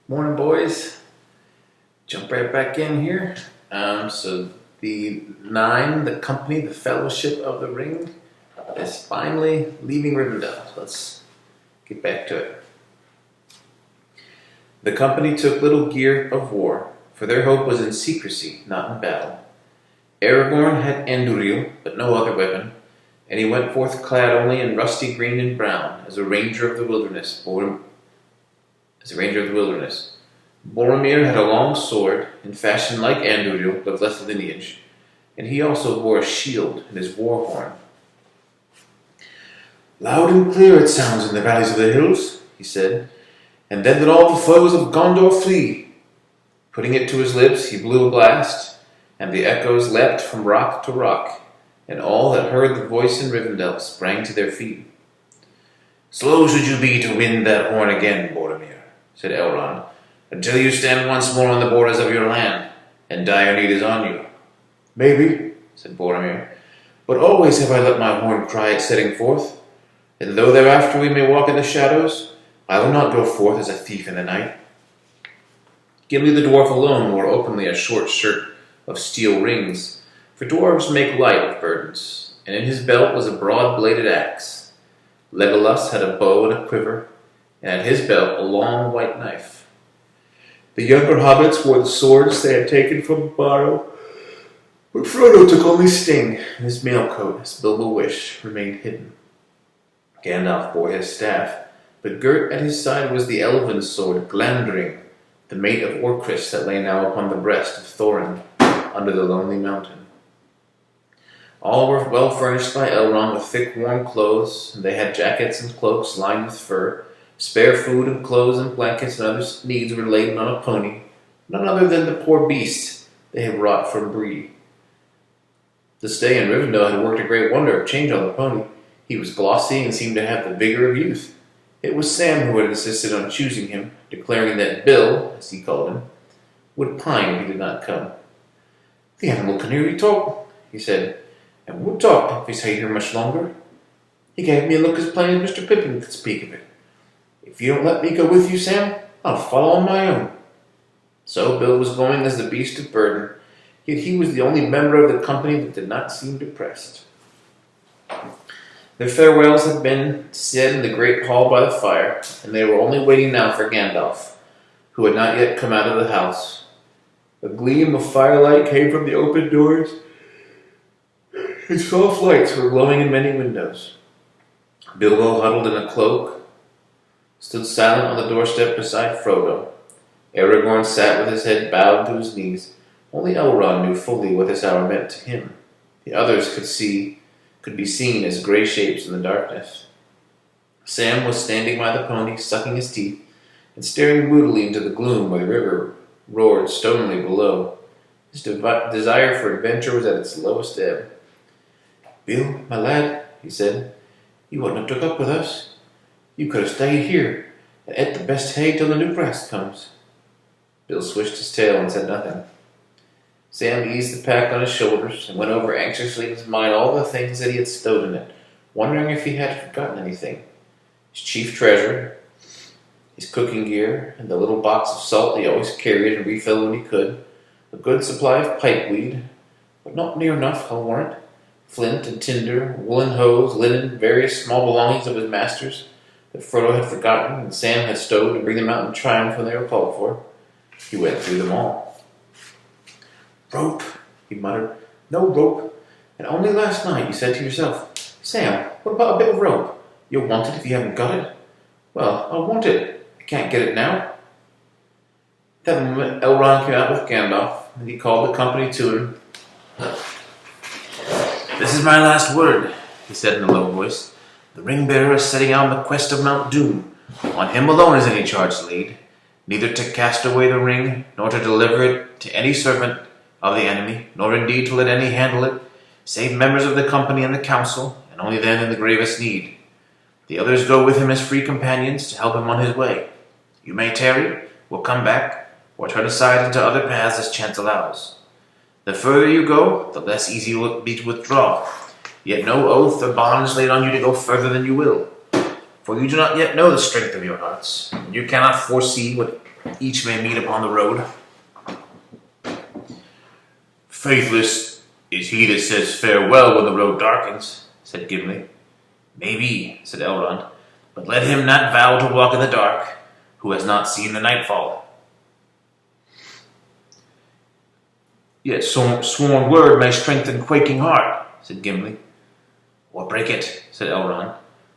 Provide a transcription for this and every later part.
Morning, boys. Jump right back in here. So the Nine, the company, the Fellowship of the Ring, is finally leaving Rivendell. So let's get back to it. The company took little gear of war, for their hope was in secrecy, not in battle. Aragorn had Andúril, but no other weapon, and he went forth clad only in rusty green and brown, as a ranger of the wilderness. Boromir had a long sword, in fashion like Andúril, but of less lineage, and he also bore a shield and his war horn. "Loud and clear it sounds in the valleys of the hills," he said, "and then did all the foes of Gondor flee." Putting it to his lips, he blew a blast, and the echoes leapt from rock to rock, and all that heard the voice in Rivendell sprang to their feet. "Slow should you be to wind that horn again, Boromir," said Elrond, "until you stand once more on the borders of your land, and dire need is on you." "Maybe," said Boromir, "but always have I let my horn cry at setting forth, and though thereafter we may walk in the shadows, I will not go forth as a thief in the night." Gimli the dwarf alone wore openly a short shirt of steel rings, for dwarves make light of burdens, and in his belt was a broad-bladed axe. Legolas had a bow and a quiver, and at his belt a long white knife. The younger hobbits wore the swords they had taken from Barrow, but Frodo took only Sting, and his mailcoat, as Bilbo wished, remained hidden. Gandalf bore his staff, but girt at his side was the elven sword Glamdring, the mate of Orcrist that lay now upon the breast of Thorin, under the lonely mountain. All were well furnished by Elrond with thick warm clothes, and they had jackets and cloaks lined with fur. Spare food and clothes and blankets and other needs were laden on a pony, none other than the poor beast they had brought from Bree. The stay in Rivendell had worked a great wonder of change on the pony. He was glossy and seemed to have the vigor of youth. It was Sam who had insisted on choosing him, declaring that Bill, as he called him, would pine if he did not come. "The animal can hear you talk," he said, "and would talk if he stayed here much longer. He gave me a look as plain as Mr. Pippin could speak of it. If you don't let me go with you, Sam, I'll follow on my own." So Bill was going as the beast of burden, yet he was the only member of the company that did not seem depressed. Their farewells had been said in the great hall by the fire, and they were only waiting now for Gandalf, who had not yet come out of the house. A gleam of firelight came from the open doors, and soft lights were glowing in many windows. Bilbo, huddled in a cloak, stood silent on the doorstep beside Frodo. Aragorn sat with his head bowed to his knees. Only Elrond knew fully what this hour meant to him. The others could be seen as gray shapes in the darkness. Sam was standing by the pony, sucking his teeth, and staring moodily into the gloom where the river roared stonily below. His desire for adventure was at its lowest ebb. "Bill, my lad," he said, "you wouldn't have took up with us. You could have stayed here and ate the best hay till the new grass comes." Bill swished his tail and said nothing. Sam eased the pack on his shoulders and went over anxiously in his mind all the things that he had stowed in it, wondering if he had forgotten anything. His chief treasure, his cooking gear, and the little box of salt he always carried and refilled when he could, a good supply of pipeweed, but not near enough, I'll warrant, flint and tinder, woolen hose, linen, various small belongings of his master's that Frodo had forgotten and Sam had stowed to bring them out in triumph when they were called for. He went through them all. "Rope," he muttered. "No rope. And only last night you said to yourself, 'Sam, what about a bit of rope? You'll want it if you haven't got it.' Well, I want it. I can't get it now." At that moment, Elrond came out with Gandalf, and he called the company to him. "This is my last word," he said in a low voice. "The ring-bearer is setting out on the quest of Mount Doom. On him alone is any charge laid, neither to cast away the ring, nor to deliver it to any servant of the enemy, nor indeed to let any handle it, save members of the company and the council, and only then in the gravest need. The others go with him as free companions to help him on his way. You may tarry, will come back, or turn aside into other paths as chance allows. The further you go, the less easy will it be to withdraw, yet no oath or bond is laid on you to go further than you will. For you do not yet know the strength of your hearts, and you cannot foresee what Each may meet upon the road. Faithless is he that says farewell when the road darkens, said Gimli. Maybe, said Elrond, but let him not vow to walk in the dark, who has not seen the nightfall. Yet sworn word may strengthen quaking heart, said Gimli. Or break it, said Elrond.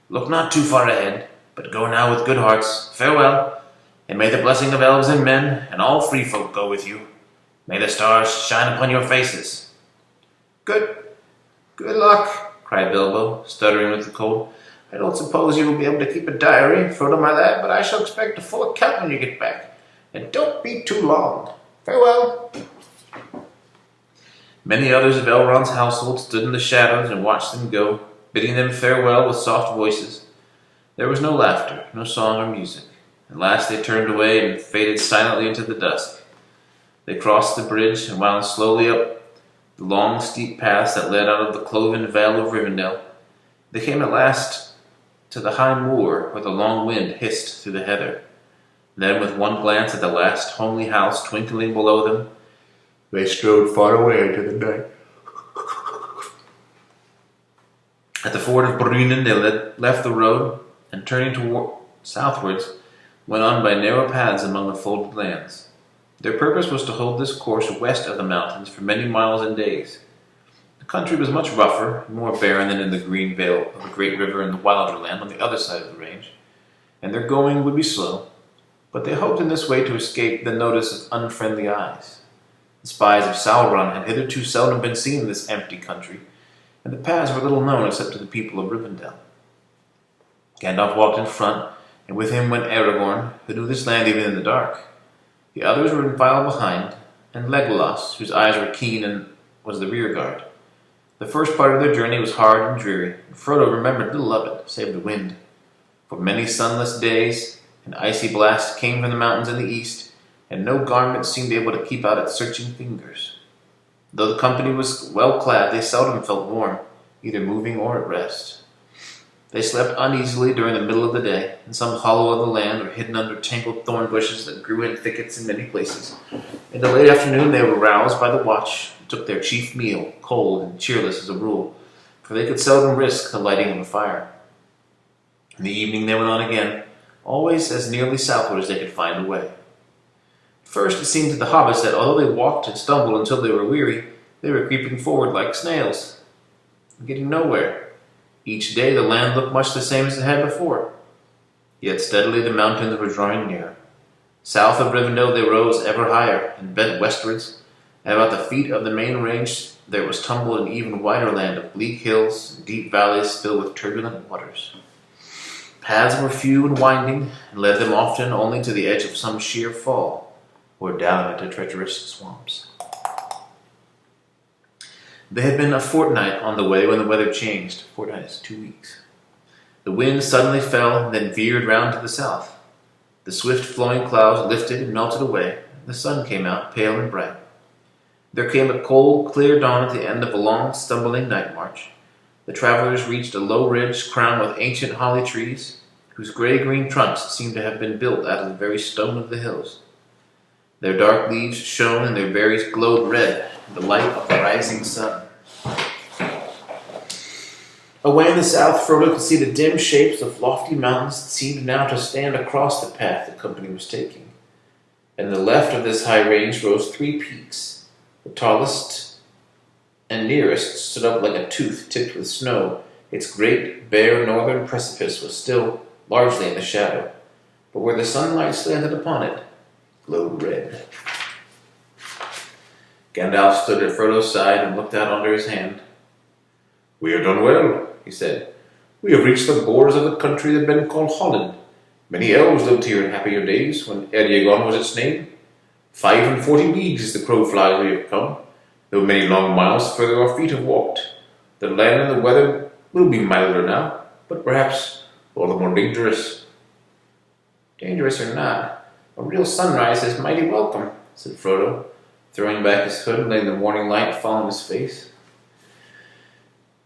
Look not too far ahead, but go now with good hearts. Farewell, and may the blessing of elves and men and all free folk go with you. May the stars shine upon your faces. Good luck, cried Bilbo, stuttering with the cold. I don't suppose you will be able to keep a diary, Frodo, my lad, but I shall expect a full account when you get back. And don't be too long. Farewell. Many others of Elrond's household stood in the shadows and watched them go, bidding them farewell with soft voices. There was no laughter, no song or music. At last they turned away and faded silently into the dusk. They crossed the bridge and wound slowly up the long, steep paths that led out of the cloven vale of Rivendell. They came at last to the high moor where the long wind hissed through the heather. Then, with one glance at the last homely house twinkling below them, they strode far away into the night. At the ford of Brunnen, they left the road and, turning southwards, went on by narrow paths among the folded lands. Their purpose was to hold this course west of the mountains for many miles and days. The country was much rougher and more barren than in the green vale of the great river and the wilder land on the other side of the range, and their going would be slow, but they hoped in this way to escape the notice of unfriendly eyes. The spies of Sauron had hitherto seldom been seen in this empty country, and the paths were little known except to the people of Rivendell. Gandalf walked in front, and with him went Aragorn, who knew this land even in the dark. The others were in file behind, and Legolas, whose eyes were keen, and was the rear guard. The first part of their journey was hard and dreary, and Frodo remembered little of it, save the wind. For many sunless days, an icy blast came from the mountains in the east, and no garment seemed able to keep out its searching fingers. Though the company was well clad, they seldom felt warm, either moving or at rest. They slept uneasily during the middle of the day, in some hollow of the land or hidden under tangled thorn bushes that grew in thickets in many places. In the late afternoon they were roused by the watch and took their chief meal, cold and cheerless as a rule, for they could seldom risk the lighting of a fire. In the evening they went on again, always as nearly southward as they could find a way. First, it seemed to the hobbits that although they walked and stumbled until they were weary, they were creeping forward like snails, and getting nowhere. Each day the land looked much the same as it had before. Yet steadily the mountains were drawing near. South of Rivendell they rose ever higher and bent westwards, and about the feet of the main range there was tumbled an even wider land of bleak hills and deep valleys filled with turbulent waters. Paths were few and winding, and led them often only to the edge of some sheer fall, or down into treacherous swamps. They had been a fortnight on the way when the weather changed. A fortnight is 2 weeks. The wind suddenly fell and then veered round to the south. The swift flowing clouds lifted and melted away. The sun came out, pale and bright. There came a cold, clear dawn at the end of a long, stumbling night march. The travelers reached a low ridge crowned with ancient holly trees, whose gray-green trunks seemed to have been built out of the very stone of the hills. Their dark leaves shone and their berries glowed red in the light of the rising sun. Away in the south, Frodo could see the dim shapes of lofty mountains that seemed now to stand across the path the company was taking. And in the left of this high range rose 3 peaks. The tallest and nearest stood up like a tooth tipped with snow. Its great, bare northern precipice was still largely in the shadow, but where the sunlight slanted upon it, glowed red. Gandalf stood at Frodo's side and looked out under his hand. "We have done well," he said. "We have reached the borders of the country that had been called Holland. Many elves lived here in happier days, when Eregion was its name. 45 leagues as the crow flies we have come, though many long miles further our feet have walked. The land and the weather will be milder now, but perhaps all the more dangerous." "Dangerous or not, a real sunrise is mighty welcome," said Frodo, throwing back his hood and letting the morning light fall on his face.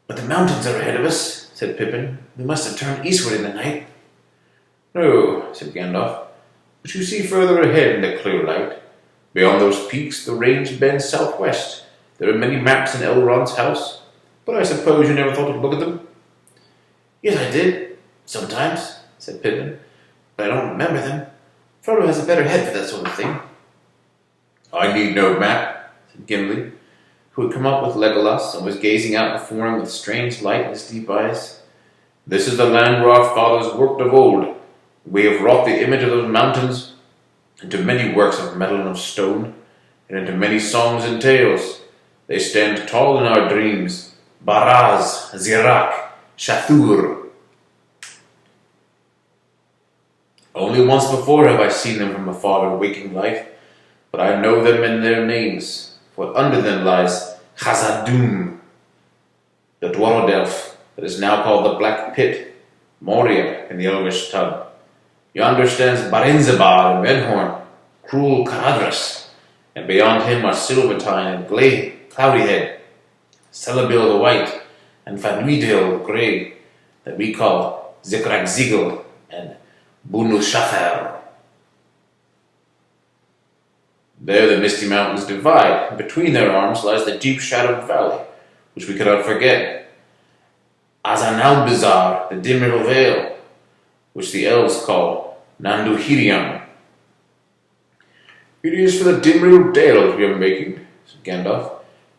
"But the mountains are ahead of us," said Pippin. "We must have turned eastward in the night." "No," said Gandalf. But you see further ahead in the clear light. Beyond those peaks, the range bends southwest. There are many maps in Elrond's house, but I suppose you never thought to look at them?" "Yes, I did, sometimes," said Pippin, "but I don't remember them. Frodo has a better head for that sort of thing." "I need no map," said Gimli, who had come up with Legolas and was gazing out before him with strange light in his deep eyes. "This is the land where our fathers worked of old. We have wrought the image of those mountains into many works of metal and of stone, and into many songs and tales. They stand tall in our dreams. Baraz, Zirak, Shathur. Only once before have I seen them from afar in waking life, but I know them in their names, for under them lies Khazad-dûm, the Dwarrodelf that is now called the Black Pit, Moria in the Elvish tongue. Yonder stands Barinzabar and Redhorn, cruel Caradhras, and beyond him are Silvertine and Cloudyhead, Celebil the White, and Fanuidil the Grey, that we call Zikrag-Zigel and Bunul-Shafar. There the misty mountains divide, and between their arms lies the deep-shadowed valley, which we cannot forget. Azanalbizar, the dim little vale, which the elves call Nanduhiriam. "It is for the dim little dale we are making," said Gandalf.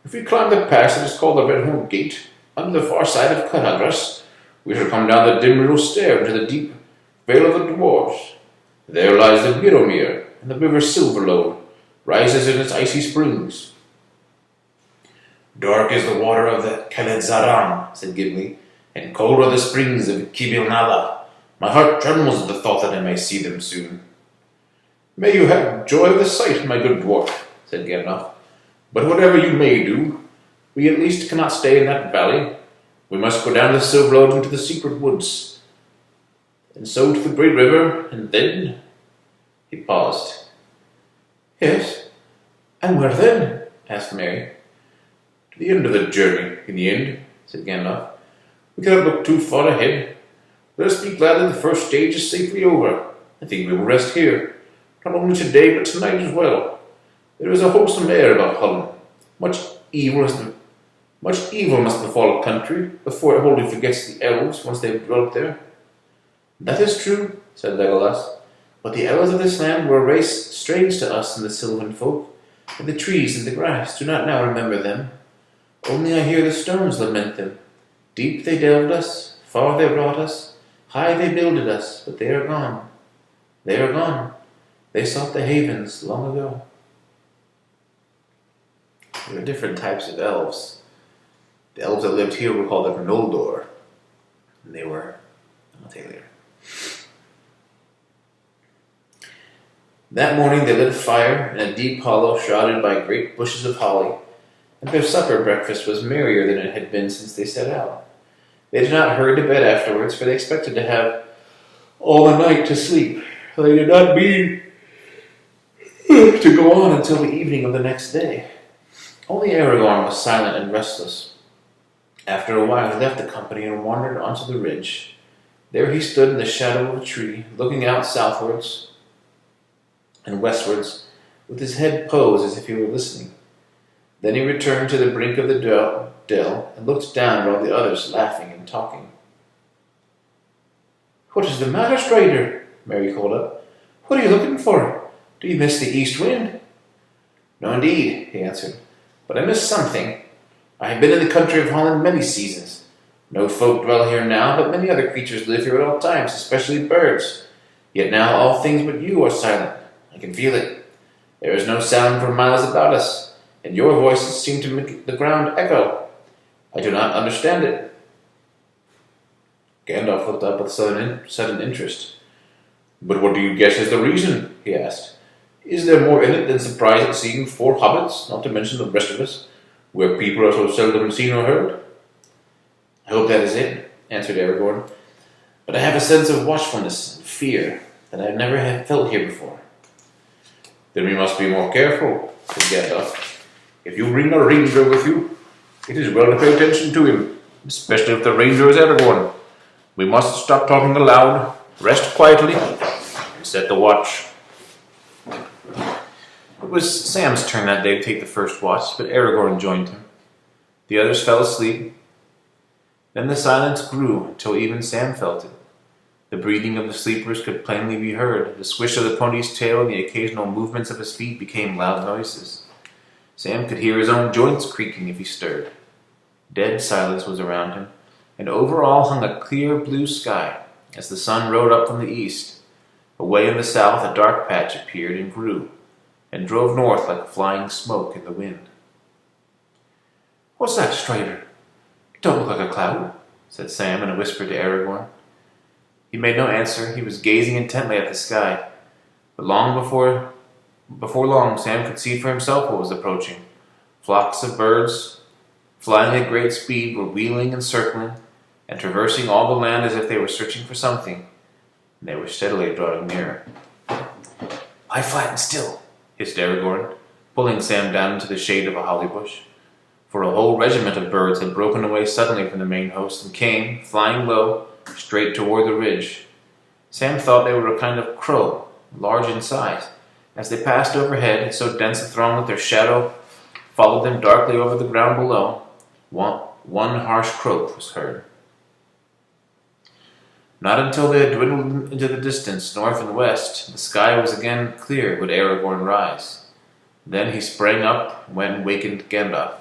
"If we climb the pass that is called the Redhorn Gate, under the far side of Caradhras, we shall come down the dim little stair into the deep vale of the dwarves. There lies the Miromir, and the river Silverlode rises in its icy springs." "Dark is the water of the Khaled-Zaran," said Gimli, "and cold are the springs of Kibil Nala. My heart trembles at the thought that I may see them soon." "May you have joy of the sight, my good dwarf," said Gandalf. "But whatever you may do, we at least cannot stay in that valley. We must go down the Silverlode into the secret woods, and so to the great river, and then—" He paused. "Yes, and where then?" asked Merry. "To the end of the journey, in the end," said Gandalf. "We cannot look too far ahead. Let us be glad that the first stage is safely over. I think we will rest here, not only today but tonight as well. There is a wholesome air about Hullen. Much evil must befall a country before it wholly forgets the elves once they have dwelt there." "That is true," said Legolas. "But the elves of this land were a race strange to us and the Sylvan folk, and the trees and the grass do not now remember them. Only I hear the stones lament them. Deep they delved us, far they brought us, high they builded us, but they are gone. They are gone. They sought the havens long ago." There are different types of elves. The elves that lived here were called the Noldor, and they were, I'll tell you later. That morning they lit a fire in a deep hollow shrouded by great bushes of holly, and their supper breakfast was merrier than it had been since they set out. They did not hurry to bed afterwards, for they expected to have all the night to sleep. They did not mean to go on until the evening of the next day. Only Aragorn was silent and restless. After a while he left the company and wandered onto the ridge. There he stood in the shadow of a tree, looking out southwards and westwards, with his head posed as if he were listening. Then he returned to the brink of the dell and looked down at all the others laughing and talking. "What is the matter, Strider?" Merry called up. "What are you looking for? Do you miss the east wind?" "No, indeed," he answered, "but I miss something. I have been in the country of Holland many seasons. No folk dwell here now, but many other creatures live here at all times, especially birds. Yet now all things but you are silent. I can feel it. There is no sound for miles about us, and your voices seem to make the ground echo. I do not understand it." Gandalf looked up with sudden interest. "But what do you guess is the reason?" he asked. "Is there more in it than surprise at seeing 4 hobbits, not to mention the rest of us, where people are so seldom seen or heard?" "I hope that is it," answered Aragorn. "But I have a sense of watchfulness and fear that I have never felt here before." "Then we must be more careful," said Gandalf. "If you bring a ranger with you, it is well to pay attention to him, especially if the ranger is Aragorn. We must stop talking aloud, rest quietly, and set the watch." It was Sam's turn that day to take the first watch, but Aragorn joined him. The others fell asleep. Then the silence grew until even Sam felt it. The breathing of the sleepers could plainly be heard. The swish of the pony's tail and the occasional movements of his feet became loud noises. Sam could hear his own joints creaking if he stirred. Dead silence was around him, and over all hung a clear blue sky as the sun rode up from the east. Away in the south a dark patch appeared and grew, and drove north like flying smoke in the wind. "What's that, Strider? It don't look like a cloud," said Sam in a whisper to Aragorn. He made no answer. He was gazing intently at the sky. But before long, Sam could see for himself what was approaching. Flocks of birds, flying at great speed, were wheeling and circling, and traversing all the land as if they were searching for something. And they were steadily drawing nearer. "Lie flat and still," hissed Aragorn, pulling Sam down into the shade of a holly bush. For a whole regiment of birds had broken away suddenly from the main host and came, flying low, straight toward the ridge. Sam thought they were a kind of crow, large in size. As they passed overhead, so dense a throng that their shadow followed them darkly over the ground below, one harsh croak was heard. Not until they had dwindled into the distance, north and west, the sky was again clear, would Aragorn rise. Then he sprang up and went and wakened Gandalf.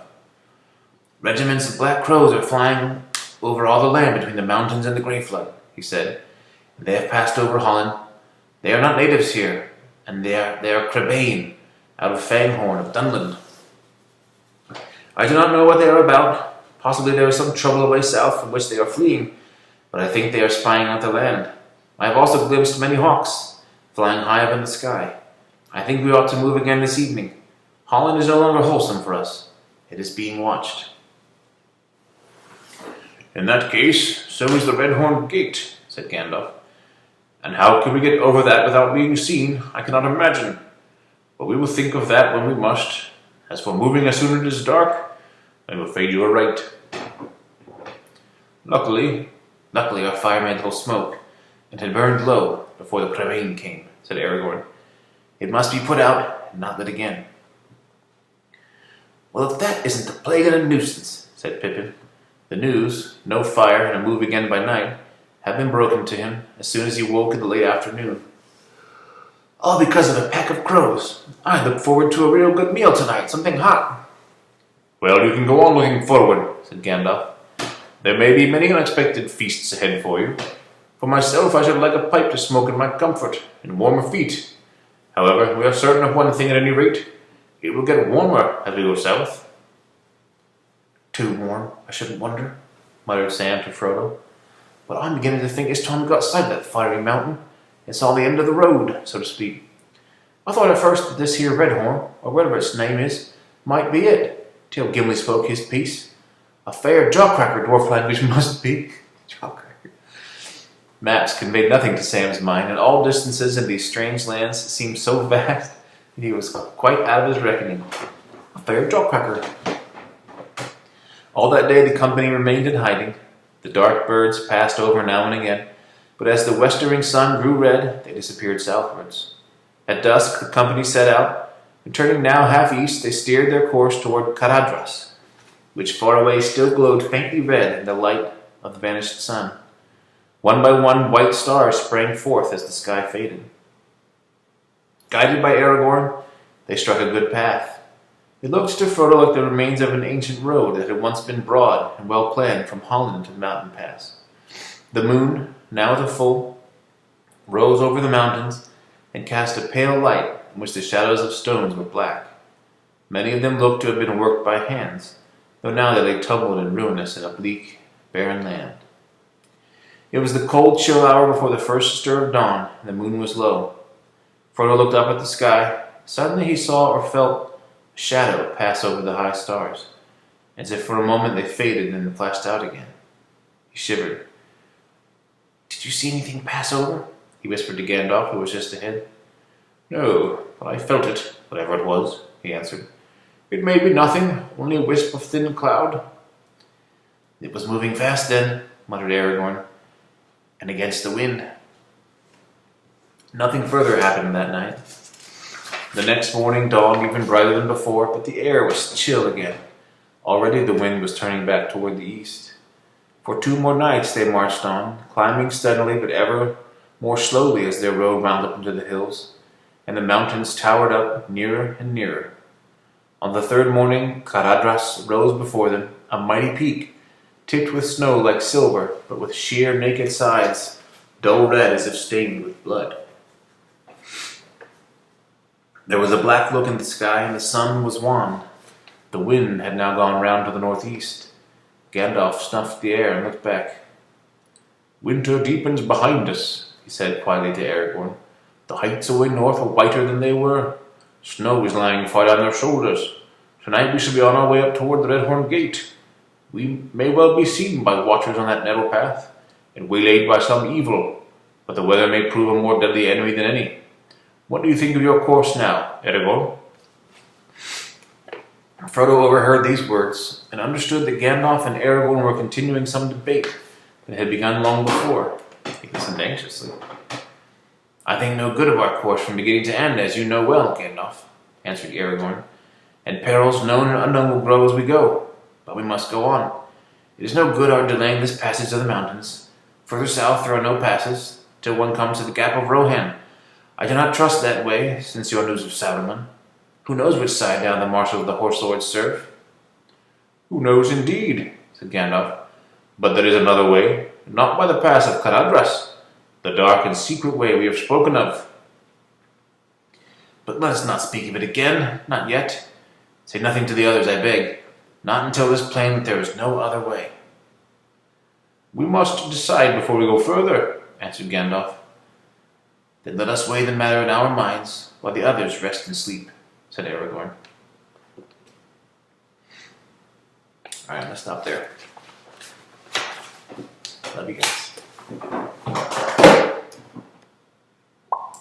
"Regiments of black crows are flying over all the land between the mountains and the Grey Flood," he said. "They have passed over Holland. They are not natives here, and they are Crebain, out of Fanghorn of Dunland. I do not know what they are about. Possibly there is some trouble away south from which they are fleeing, but I think they are spying out the land. I have also glimpsed many hawks flying high up in the sky. I think we ought to move again this evening. Holland is no longer wholesome for us. It is being watched." "In that case, so is the Red-Horned Gate," said Gandalf. "And how can we get over that without being seen, I cannot imagine. But we will think of that when we must. As for moving as soon as it is dark, I am afraid you are right." Luckily our fire made little smoke, and had burned low before the Crebain came," said Aragorn. "It must be put out and not lit again." "Well, if that isn't the plague and a nuisance," said Pippin. The news, no fire and a move again by night, had been broken to him as soon as he woke in the late afternoon. "All because of a pack of crows. I look forward to a real good meal tonight, something hot." "Well, you can go on looking forward," said Gandalf. "There may be many unexpected feasts ahead for you. For myself, I should like a pipe to smoke in my comfort, and warmer feet. However, we are certain of one thing at any rate. It will get warmer as we go south." "Too warm, I shouldn't wonder," muttered Sam to Frodo. "But I'm beginning to think it's time we got sight of that fiery mountain and saw the end of the road, so to speak. I thought at first that this here Redhorn, or whatever its name is, might be it, till Gimli spoke his piece. A fair jawcracker dwarf language must be." Jawcracker. Maps conveyed nothing to Sam's mind, and all distances in these strange lands seemed so vast that he was quite out of his reckoning. A fair jawcracker. All that day the company remained in hiding. The dark birds passed over now and again, but as the westering sun grew red, they disappeared southwards. At dusk the company set out, and turning now half east, they steered their course toward Caradhras, which far away still glowed faintly red in the light of the vanished sun. One by one white stars sprang forth as the sky faded. Guided by Aragorn, they struck a good path. It looked to Frodo like the remains of an ancient road that had once been broad and well planned from Holland to the mountain pass. The moon, now at the full, rose over the mountains and cast a pale light in which the shadows of stones were black. Many of them looked to have been worked by hands, though now they lay tumbled and ruinous in a bleak, barren land. It was the cold, chill hour before the first stir of dawn, and the moon was low. Frodo looked up at the sky. Suddenly he saw or felt a shadow pass over the high stars, as if for a moment they faded and then flashed out again. He shivered. "Did you see anything pass over?" he whispered to Gandalf, who was just ahead. "No, but I felt it, whatever it was," he answered. "It may be nothing, only a wisp of thin cloud." "It was moving fast then," muttered Aragorn, "and against the wind." Nothing further happened that night. The next morning dawned even brighter than before, but the air was chill again. Already the wind was turning back toward the east. For 2 more nights they marched on, climbing steadily but ever more slowly as their road wound up into the hills, and the mountains towered up nearer and nearer. On the 3rd morning, Caradras rose before them, a mighty peak, tipped with snow like silver, but with sheer naked sides, dull red as if stained with blood. There was a black look in the sky, and the sun was wan. The wind had now gone round to the northeast. Gandalf snuffed the air and looked back. "Winter deepens behind us," he said quietly to Aragorn. "The heights away north are whiter than they were. Snow is lying far down their shoulders. Tonight we shall be on our way up toward the Redhorn Gate. We may well be seen by watchers on that narrow path, and waylaid by some evil, but the weather may prove a more deadly enemy than any. What do you think of your course now, Aragorn?" Frodo overheard these words, and understood that Gandalf and Aragorn were continuing some debate that had begun long before. He listened anxiously. "I think no good of our course from beginning to end, as you know well, Gandalf," answered Aragorn. "And perils known and unknown will grow as we go. But we must go on. It is no good our delaying this passage of the mountains. Further south there are no passes, till one comes to the Gap of Rohan. I do not trust that way, since your news of Sauron. Who knows which side down the marshals of the Horse Lords serve?" "Who knows indeed," said Gandalf. "But there is another way, not by the pass of Caradras, the dark and secret way we have spoken of." "But let us not speak of it again, not yet. Say nothing to the others, I beg. Not until it is plain that there is no other way." "We must decide before we go further," answered Gandalf. "Then let us weigh the matter in our minds, while the others rest and sleep," said Aragorn. Alright, let's stop there. Love you guys.